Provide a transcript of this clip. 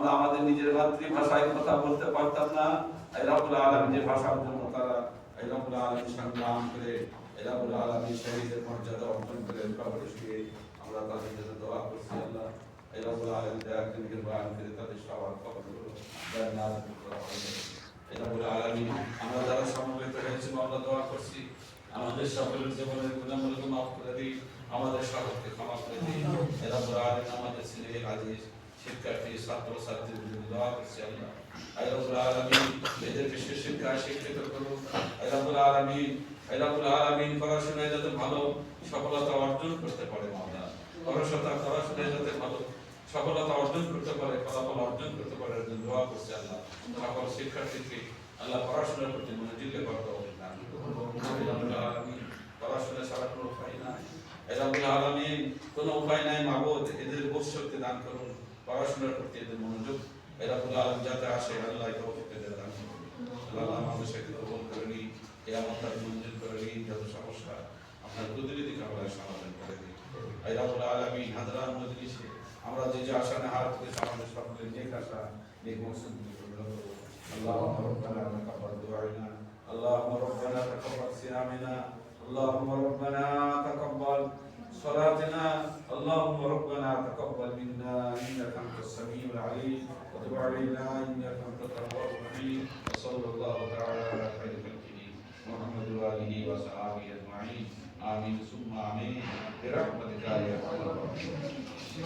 আমরা আমাদের নিজের মাতৃভাষায় কথা বলতে পারতাম না। এই রব্বুল আলামিন যে ভাষার জন্য তারা এই রব্বুল আলামিন সংগ্রাম করে এই রব্বুল আলামিন শহীদের মর্যাদা অর্জন করে কবরে শুয়ে আমরা তাদের জন্য দোয়া করছি। আল্লাহ এই রব্বুল আলামিন দয়া করে নির্বাণ করে তাদের সবার কবরগুলো জান্নাত করা হবে। এই রব্বুল আলামিন আমরা যারা সমবেত হয়েছি আমরা দোয়া করছি আমাদের সকলের জীবনের গুনাহগুলোকে মাফ করে দিই, আমাদের সকলকে ক্ষমা করে দিই। এই রব্বুল আলামিন আমাদের ছেলে আজিজ শিক্ষার্থী ছাত্র ছাত্রীদের দোয়া করছি। আল্লাহ এই রব্বুল আলামিন এদেরকে শিক্ষায় শিক্ষিত করুন। এই রব্বুল আলামিন এই রব্বুল আলামিন পড়াশোনায় যাতে ভালো সফলতা অর্জন করতে পারে, মাওলা পড়াশোনায় যাতে ভালো সফলতা অর্জন করতে পারে, ফলাফল অর্জন করতে পারে এর জন্য দোয়া করছি। আল্লাহ সকল শিক্ষার্থীকে আল্লাহ পড়াশোনার প্রতি মনোযোগী করতে হবে। পড়াশোনা ছাড়া কোনো উপায় নাই। এই রব্বুল আলামিন কোনো উপায় নাই মাবুদ, এদের বোধশক্তি দান করুন, পড়াশোনার প্রতি এদের মনোযোগ এই রব্বুল আলামিন যাতে আসে আল্লাহ তৌফিক দান করুন। আল্লাহ আমাদের সাথে কবুল করে নিন, কিয়ামতের মঞ্জুর করে নিন, যত সমস্যা আপনার প্রতিনিধি কামলায় সমাধান করে দিন। এই রব্বুল আলামিন হাজরাত মজলিসে আমরা যে যে আশা নিয়ে হাত তুলেছি আমাদের সকলের নেক আশা নেক মকসুদ পূর্ণ করুন। اللهم ربنا تقبل دعاءنا، اللهم ربنا تقبل صيامنا، اللهم ربنا تقبل صلاتنا، اللهم ربنا تقبل منا انك انت السميع العليم وتب علينا انك انت التواب الرحيم. وصلى الله تعالى على خير خلقه محمد واله وصحبه اجمعين. آمين ثم آمين برحمتك يا ارحم الراحمين.